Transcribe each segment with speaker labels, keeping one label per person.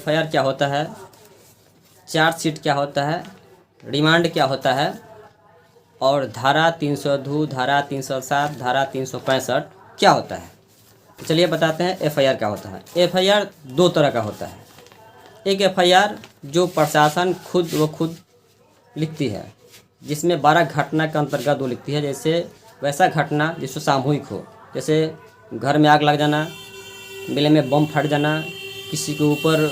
Speaker 1: FIR क्या होता है, चार्जशीट क्या होता है, रिमांड क्या होता है और धारा 302, धारा 307, धारा 365 क्या होता है। तो चलिए बताते हैं एफआईआर क्या होता है। एफआईआर दो तरह का होता है। एक एफआईआर जो प्रशासन खुद लिखती है, जिसमें 12 घटना के अंतर्गत वो लिखती है। जैसे वैसा घटना जिसको सामूहिक हो, जैसे घर में आग लग जाना, मेले में बम फट जाना, किसी के ऊपर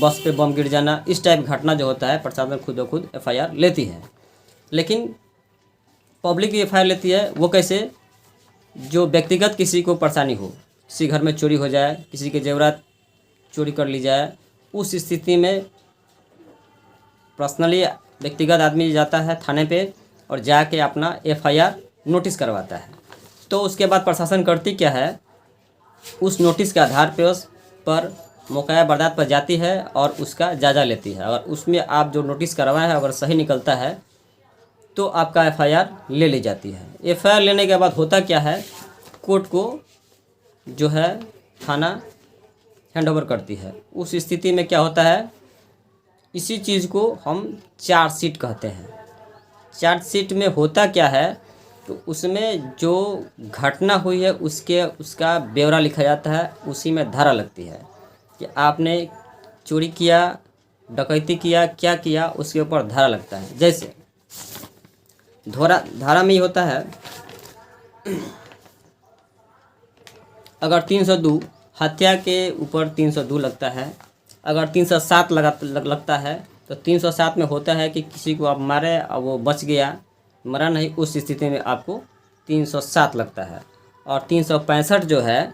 Speaker 1: बस पे बम गिर जाना, इस टाइप घटना जो होता है प्रशासन खुद एफआईआर लेती है। लेकिन पब्लिक भी एफआईआर लेती है। वो कैसे? जो व्यक्तिगत किसी को परेशानी हो, किसी घर में चोरी हो जाए, किसी के जेवरात चोरी कर ली जाए, उस स्थिति में पर्सनली व्यक्तिगत आदमी जाता है थाने पे और जाके अपना एफआईआर नोटिस करवाता है। तो उसके बाद प्रशासन करती क्या है, उस नोटिस के आधार पे उस पर मौका बर्दात पर जाती है और उसका जायज़ा लेती है। और उसमें आप जो नोटिस करवाए हैं अगर सही निकलता है तो आपका एफआईआर ले ली जाती है। एफआईआर लेने के बाद होता क्या है, कोर्ट को जो है थाना हैंडओवर करती है। उस स्थिति में क्या होता है, इसी चीज़ को हम चार्जशीट कहते हैं। चार्जशीट में होता क्या है, तो उसमें जो घटना हुई है उसका ब्यौरा लिखा जाता है। उसी में धारा लगती है कि आपने चोरी किया, डकैती किया, क्या किया, उसके ऊपर धारा लगता है। जैसे धारा में ये होता है, अगर 302 हत्या के ऊपर 302 लगता है, अगर 307 लगता है तो 307 में होता है कि किसी को आप मारे और वो बच गया, मरा नहीं, उस स्थिति में आपको 307 लगता है। और 365 जो है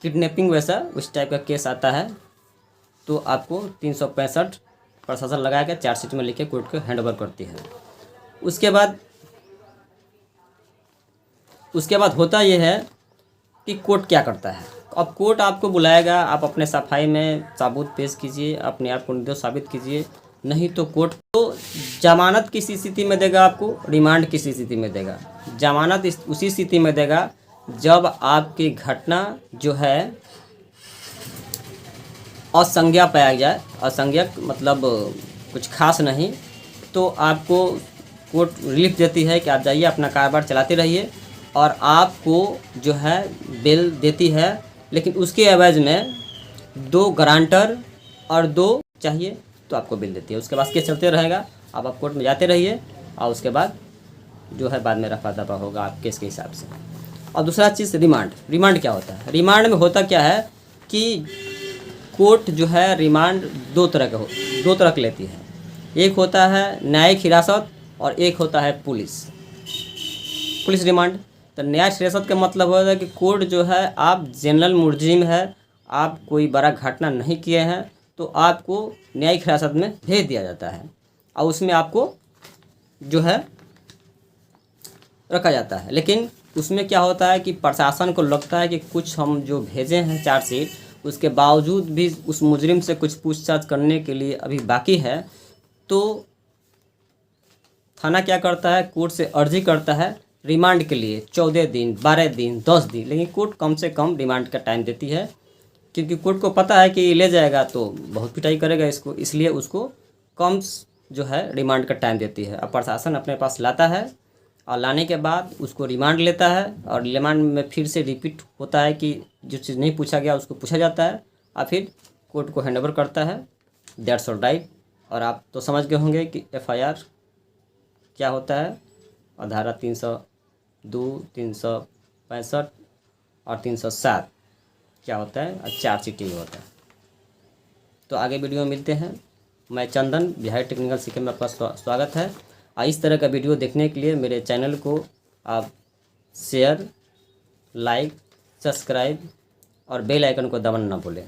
Speaker 1: किडनैपिंग वैसा उस टाइप का केस आता है, तो आपको 365 प्रशासन लगा के चार्जशीट में लिख के कोर्ट को हैंडओवर करती है। उसके बाद होता ये है कि कोर्ट क्या करता है। अब कोर्ट आपको बुलाएगा, आप अपने सफाई में सबूत पेश कीजिए, अपने आप को निर्दोष साबित कीजिए। नहीं तो कोर्ट तो जमानत किस स्थिति में देगा आपको, रिमांड किस स्थिति में देगा। जमानत उसी स्थिति में देगा जब आपकी घटना जो है असंज्ञा पाया जाए। असंज्ञा मतलब कुछ खास नहीं, तो आपको कोर्ट रिलीफ देती है कि आप जाइए अपना कारोबार चलाते रहिए, और आपको जो है बेल देती है। लेकिन उसके एवज में 2 गारंटर और 2 चाहिए तो आपको बेल देती है। उसके बाद केस चलते रहेगा, आप कोर्ट में जाते रहिए, और उसके बाद जो है बाद में रफा दफा होगा आप केस के हिसाब से। और दूसरा चीज़ रिमांड क्या होता है। रिमांड में होता क्या है कि कोर्ट जो है रिमांड दो तरह का लेती है। एक होता है न्यायिक हिरासत और एक होता है पुलिस रिमांड। तो न्यायिक हिरासत का मतलब होता है कि कोर्ट जो है, आप जनरल मुलजिम है, आप कोई बड़ा घटना नहीं किए हैं, तो आपको न्यायिक हिरासत में भेज दिया जाता है और उसमें आपको जो है रखा जाता है। लेकिन उसमें क्या होता है कि प्रशासन को लगता है कि कुछ हम जो भेजे हैं चार्जशीट, उसके बावजूद भी उस मुजरिम से कुछ पूछताछ करने के लिए अभी बाकी है। तो थाना क्या करता है, कोर्ट से अर्जी करता है रिमांड के लिए 14 दिन, 12 दिन, 10 दिन। लेकिन कोर्ट कम से कम रिमांड का टाइम देती है, क्योंकि कोर्ट को पता है कि ले जाएगा तो बहुत पिटाई करेगा इसको, इसलिए उसको कम जो है रिमांड का टाइम देती है। अब प्रशासन अपने पास लाता है और लाने के बाद उसको रिमांड लेता है, और रिमांड में फिर से रिपीट होता है कि जो चीज़ नहीं पूछा गया उसको पूछा जाता है और फिर कोर्ट को हैंडओवर करता है। That's all right. और आप तो समझ गए होंगे कि एफआईआर क्या होता है, और धारा 302, 365 और 307 क्या होता है, और चार्जशीट ही होता है। तो आगे वीडियो में मिलते हैं। मैं चंदन, बिहार टेक्निकल सीखे में आपका स्वागत है। और इस तरह का वीडियो देखने के लिए मेरे चैनल को आप शेयर, लाइक, सब्सक्राइब और बेल आइकन को दबाना ना भूलें।